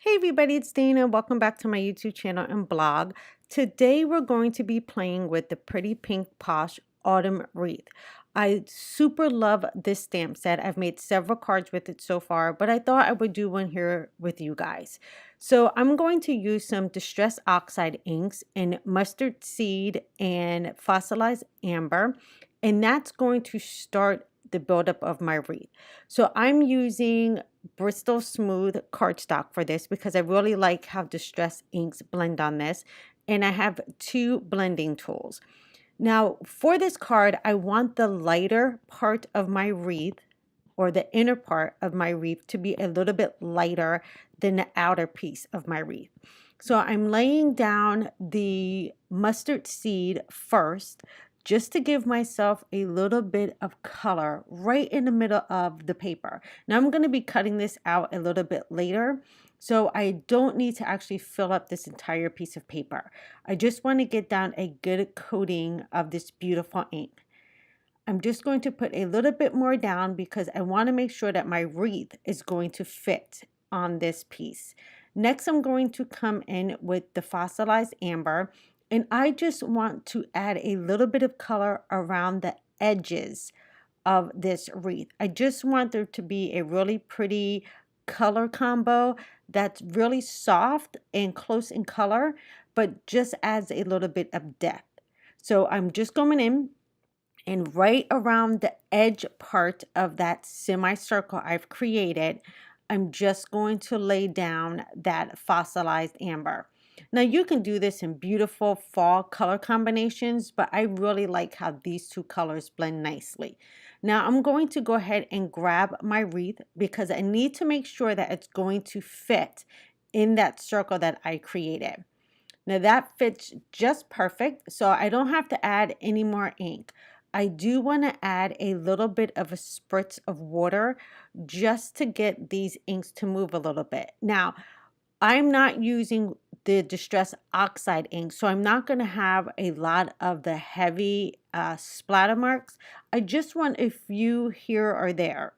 Hey everybody, it's Dana. Welcome back to my YouTube channel and blog. Today we're going to be playing with the pretty pink Posh Autumn Wreath. I super love this stamp set. I've made several cards with it so far, but I thought I would do one here with you guys. So I'm going to use some Distress Oxide inks in Mustard Seed and Fossilized Amber, and that's going to start the buildup of my wreath. So I'm using Bristol Smooth cardstock for this because I really like how Distress inks blend on this, and I have two blending tools. Now for this card, I want the lighter part of my wreath, or the inner part of my wreath, to be a little bit lighter than the outer piece of my wreath. So I'm laying down the mustard seed first, just to give myself a little bit of color right in the middle of the paper. Now I'm going to be cutting this out a little bit later, so I don't need to actually fill up this entire piece of paper. I just want to get down a good coating of this beautiful ink. I'm just going to put a little bit more down because I want to make sure that my wreath is going to fit on this piece. Next, I'm going to come in with the Fossilized Amber, and I just want to add a little bit of color around the edges of this wreath. I just want there to be a really pretty color combo that's really soft and close in color, but just adds a little bit of depth. So I'm just going in, and right around the edge part of that semicircle I've created, I'm just going to lay down that Fossilized Amber. Now you can do this in beautiful fall color combinations, but I really like how these two colors blend nicely. Now I'm going to go ahead and grab my wreath because I need to make sure that it's going to fit in that circle that I created. Now that fits just perfect, so I don't have to add any more ink. I do want to add a little bit of a spritz of water just to get these inks to move a little bit. Now, I'm not using the Distress Oxide ink, so I'm not going to have a lot of the heavy splatter marks. I just want a few here or there.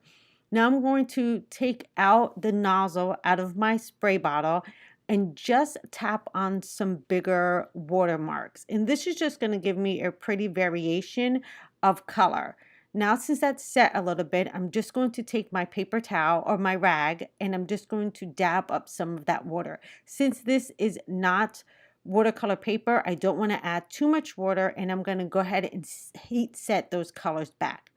Now I'm going to take out the nozzle out of my spray bottle and just tap on some bigger watermarks. And this is just going to give me a pretty variation of color. Now, since that's set a little bit, I'm just going to take my paper towel or my rag, and I'm just going to dab up some of that water. Since this is not watercolor paper, I don't want to add too much water, and I'm going to go ahead and heat set those colors back.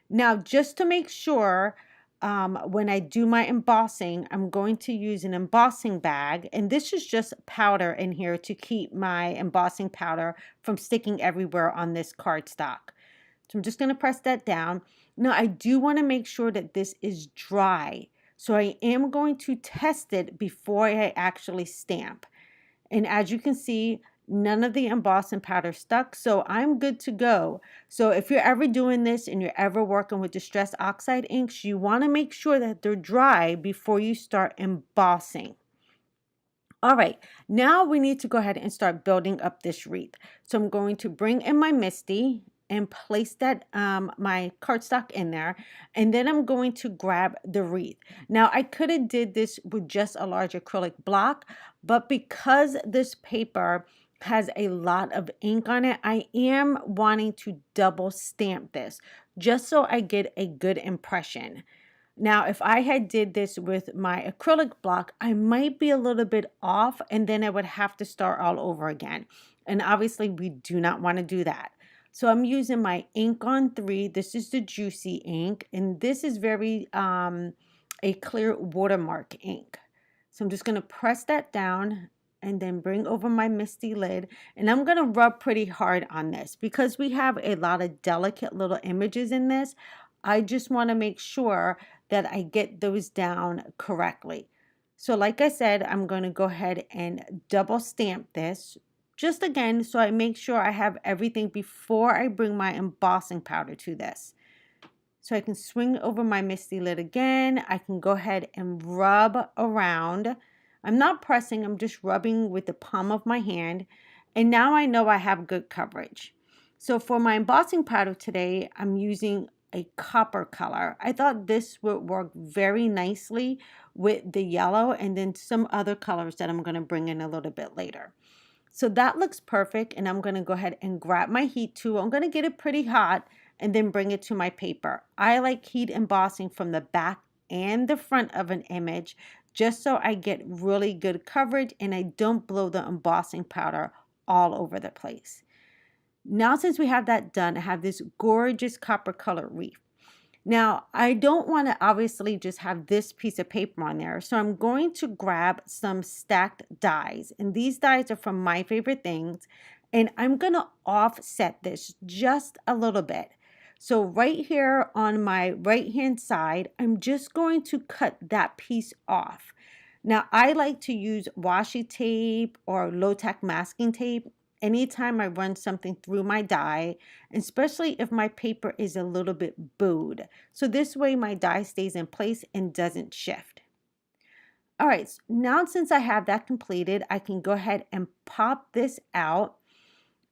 Now, just to make sure, when I do my embossing, I'm going to use an embossing bag, and this is just powder in here to keep my embossing powder from sticking everywhere on this cardstock. So I'm just going to press that down. Now I do want to make sure that this is dry, so I am going to test it before I actually stamp. And as you can see, none of the embossing powder stuck, so I'm good to go. So if you're ever doing this and you're ever working with Distress Oxide inks, you want to make sure that they're dry before you start embossing. All right, now we need to go ahead and start building up this wreath. So I'm going to bring in my MISTI and place that my cardstock in there, and then I'm going to grab the wreath. Now I could have did this with just a large acrylic block, but because this paper has a lot of ink on it, I am wanting to double stamp this just so I get a good impression. Now, if I had did this with my acrylic block, I might be a little bit off, and then I would have to start all over again. And obviously we do not want to do that. So I'm using my ink on 3. This is the Juicy ink, and this is very a clear Watermark ink. So I'm just going to press that down and then bring over my MISTI lid, and I'm going to rub pretty hard on this because we have a lot of delicate little images in this. I just want to make sure that I get those down correctly. So like I said, I'm going to go ahead and double stamp this just again so I make sure I have everything before I bring my embossing powder to this. So I can swing over my MISTI lid again. I can go ahead and rub around. I'm not pressing, I'm just rubbing with the palm of my hand. And now I know I have good coverage. So for my embossing powder today, I'm using a copper color. I thought this would work very nicely with the yellow and then some other colors that I'm going to bring in a little bit later. So that looks perfect, and I'm going to go ahead and grab my heat tool. I'm going to get it pretty hot and then bring it to my paper. I like heat embossing from the back and the front of an image just so I get really good coverage and I don't blow the embossing powder all over the place. Now, since we have that done, I have this gorgeous copper color wreath. Now, I don't want to obviously just have this piece of paper on there, so I'm going to grab some stacked dies, and these dies are from My Favorite Things, and I'm going to offset this just a little bit. So right here on my right hand side, I'm just going to cut that piece off. Now, I like to use washi tape or low-tack masking tape anytime I run something through my die, especially if my paper is a little bit bowed. So this way my die stays in place and doesn't shift. All right, so now since I have that completed, I can go ahead and pop this out.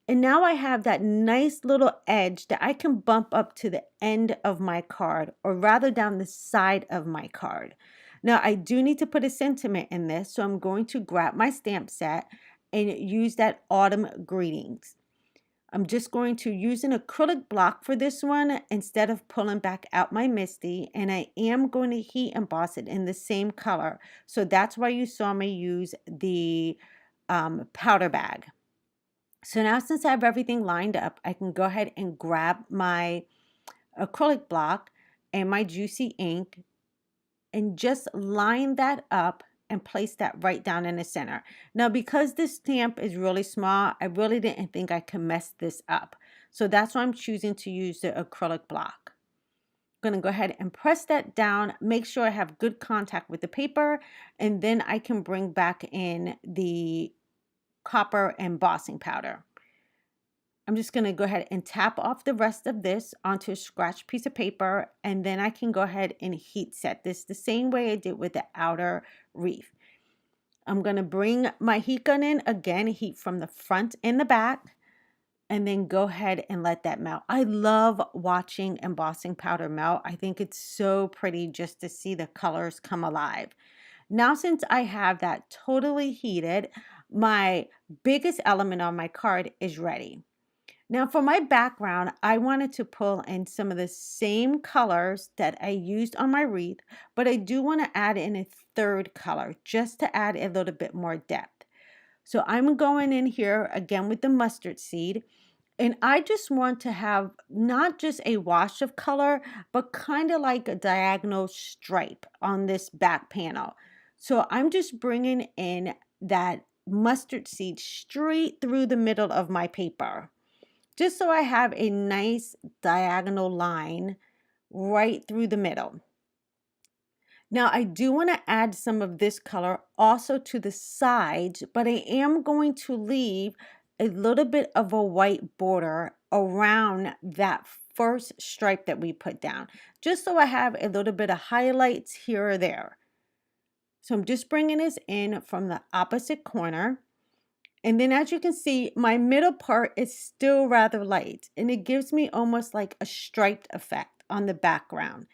And now I have that nice little edge that I can bump up to the end of my card, or rather down the side of my card. Now I do need to put a sentiment in this, so I'm going to grab my stamp set and use that Autumn Greetings. I'm just going to use an acrylic block for this one instead of pulling back out my MISTI, and I am going to heat emboss it in the same color. So that's why you saw me use the powder bag. So now since I have everything lined up, I can go ahead and grab my acrylic block and my juicy ink and just line that up and place that right down in the center. Now, because this stamp is really small, I really didn't think I could mess this up. So that's why I'm choosing to use the acrylic block. I'm going to go ahead and press that down, make sure I have good contact with the paper, and then I can bring back in the copper embossing powder. I'm just going to go ahead and tap off the rest of this onto a scratch piece of paper, and then I can go ahead and heat set this the same way I did with the outer wreath. I'm going to bring my heat gun in, again, heat from the front and the back, and then go ahead and let that melt. I love watching embossing powder melt. I think it's so pretty just to see the colors come alive. Now, since I have that totally heated, my biggest element on my card is ready. Now for my background, I wanted to pull in some of the same colors that I used on my wreath, but I do want to add in a third color just to add a little bit more depth. So I'm going in here again with the mustard seed, and I just want to have not just a wash of color, but kind of like a diagonal stripe on this back panel. So I'm just bringing in that mustard seed straight through the middle of my paper, just so I have a nice diagonal line right through the middle. Now I do want to add some of this color also to the sides, but I am going to leave a little bit of a white border around that first stripe that we put down, just so I have a little bit of highlights here or there. So I'm just bringing this in from the opposite corner. And then as you can see, my middle part is still rather light, and it gives me almost like a striped effect on the background.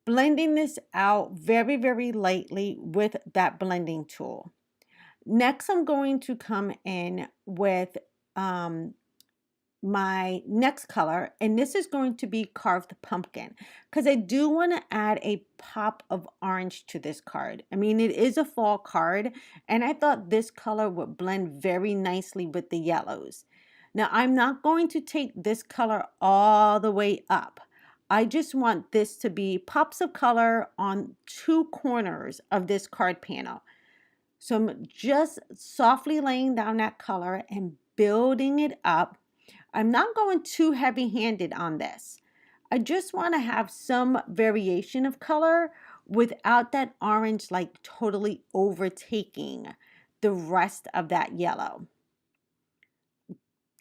Blending this out very, very lightly with that blending tool. Next, I'm going to come in with my next color, and this is going to be Carved Pumpkin, because I do want to add a pop of orange to this card. I mean, it is a fall card, and I thought this color would blend very nicely with the yellows. Now, I'm not going to take this color all the way up. I just want this to be pops of color on two corners of this card panel. So I'm just softly laying down that color and building it up. I'm not going too heavy-handed on this. I just want to have some variation of color without that orange like totally overtaking the rest of that yellow.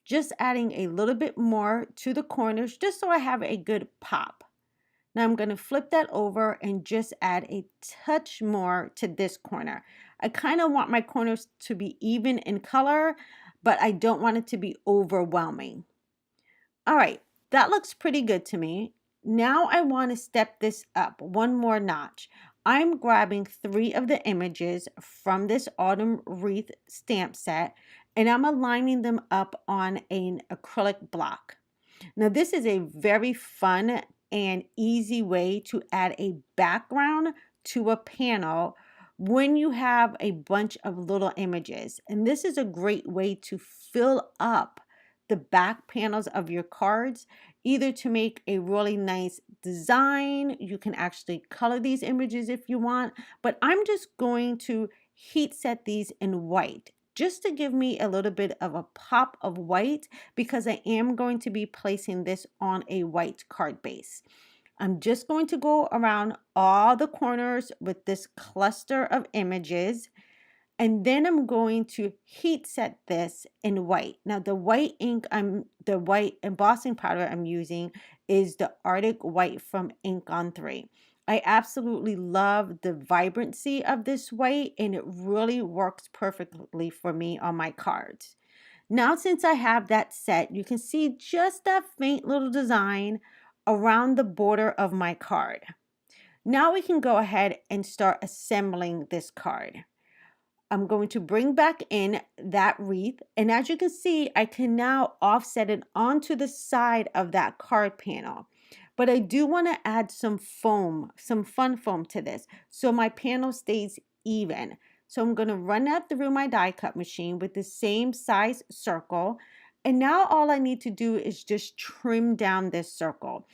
Just adding a little bit more to the corners just so I have a good pop. Now I'm going to flip that over and just add a touch more to this corner. I kind of want my corners to be even in color, but I don't want it to be overwhelming. All right, that looks pretty good to me. Now I want to step this up one more notch. I'm grabbing 3 of the images from this Autumn Wreath stamp set, and I'm aligning them up on an acrylic block. Now, this is a very fun and easy way to add a background to a panel when you have a bunch of little images. And this is a great way to fill up the back panels of your cards, either to make a really nice design. You can actually color these images if you want, but I'm just going to heat set these in white just to give me a little bit of a pop of white, because I am going to be placing this on a white card base. I'm just going to go around all the corners with this cluster of images, and then I'm going to heat set this in white. Now the white the white embossing powder I'm using is the Arctic White from Ink on 3. I absolutely love the vibrancy of this white, and it really works perfectly for me on my cards. Now, since I have that set, you can see just that faint little design around the border of my card. Now we can go ahead and start assembling this card. I'm going to bring back in that wreath, and as you can see, I can now offset it onto the side of that card panel. But I do want to add some foam, some fun foam to this, so my panel stays even. So I'm going to run that through my die cut machine with the same size circle, and now all I need to do is just trim down this circle.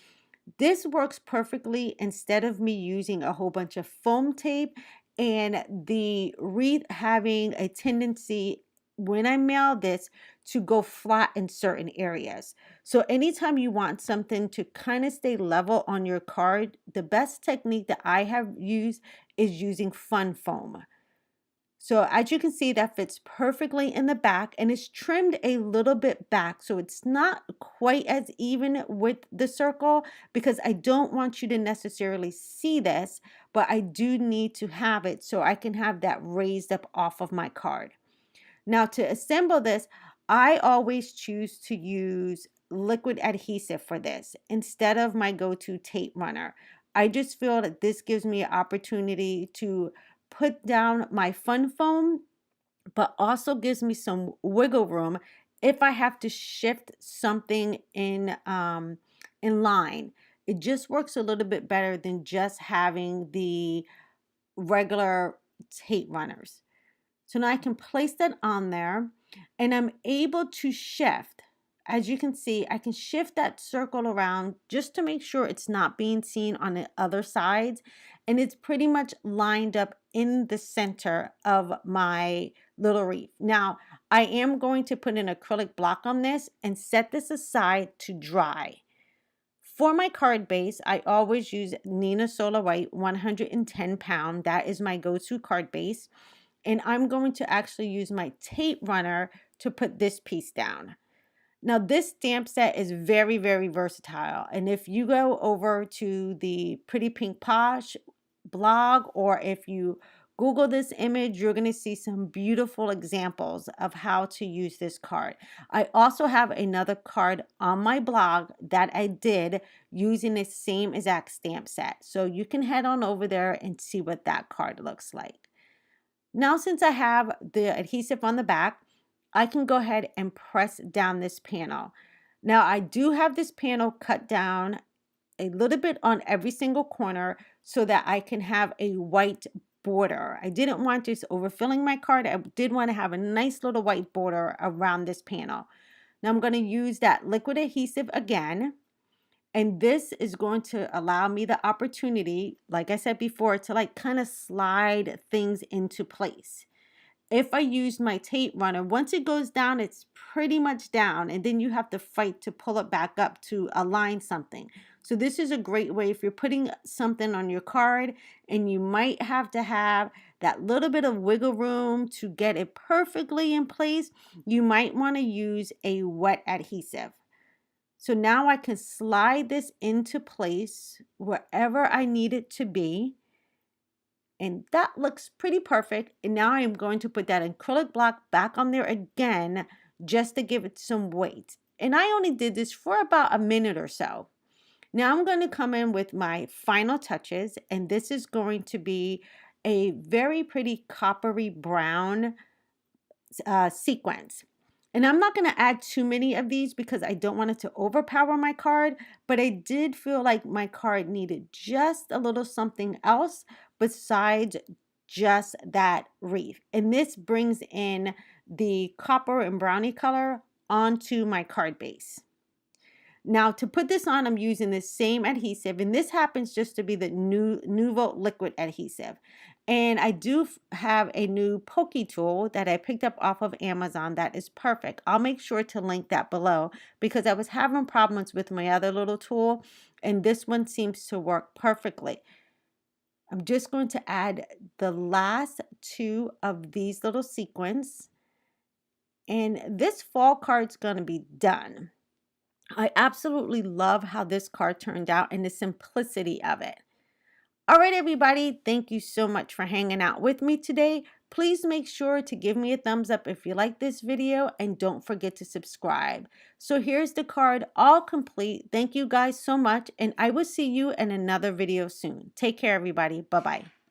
This works perfectly instead of me using a whole bunch of foam tape and the wreath having a tendency when I mail this to go flat in certain areas. So anytime you want something to kind of stay level on your card, the best technique that I have used is using fun foam. So as you can see, that fits perfectly in the back, and it's trimmed a little bit back, so it's not quite as even with the circle, because I don't want you to necessarily see this, but I do need to have it so I can have that raised up off of my card. Now to assemble this, I always choose to use liquid adhesive for this instead of my go-to tape runner. I just feel that this gives me an opportunity to put down my fun foam, but also gives me some wiggle room if I have to shift something in line. It just works a little bit better than just having the regular tape runners. So now I can place that on there, and I'm able to shift. As you can see, I can shift that circle around just to make sure it's not being seen on the other sides, and it's pretty much lined up in the center of my little wreath. Now, I am going to put an acrylic block on this and set this aside to dry. For my card base, I always use Neenah Solar White 110 pound. That is my go-to card base. And I'm going to actually use my tape runner to put this piece down. Now this stamp set is very, very versatile. And if you go over to the Pretty Pink Posh blog, or if you Google this image, you're going to see some beautiful examples of how to use this card. I also have another card on my blog that I did using the same exact stamp set. So you can head on over there and see what that card looks like. Now, since I have the adhesive on the back, I can go ahead and press down this panel. Now, I do have this panel cut down a little bit on every single corner so that I can have a white border. I didn't want this overfilling my card. I did want to have a nice little white border around this panel. Now, I'm going to use that liquid adhesive again. And this is going to allow me the opportunity, like I said before, to like kind of slide things into place. If I use my tape runner, once it goes down, it's pretty much down, and then you have to fight to pull it back up to align something. So this is a great way if you're putting something on your card and you might have to have that little bit of wiggle room to get it perfectly in place. You might want to use a wet adhesive. So now I can slide this into place wherever I need it to be. And that looks pretty perfect. And now I'm going to put that acrylic block back on there again, just to give it some weight. And I only did this for about a minute or so. Now I'm going to come in with my final touches, and this is going to be a very pretty coppery brown sequence. And I'm not going to add too many of these because I don't want it to overpower my card, but I did feel like my card needed just a little something else besides just that wreath. And this brings in the copper and brownie color onto my card base. Now to put this on, I'm using the same adhesive, and this happens just to be the Nuvo liquid adhesive. And I do have a new pokey tool that I picked up off of Amazon that is perfect. I'll make sure to link that below because I was having problems with my other little tool, and this one seems to work perfectly. I'm just going to add the last two of these little sequins, and this fall card's going to be done. I absolutely love how this card turned out and the simplicity of it. All right, everybody, thank you so much for hanging out with me today. Please make sure to give me a thumbs up if you like this video, and don't forget to subscribe. So here's the card all complete. Thank you guys so much, and I will see you in another video soon. Take care, everybody. Bye-bye.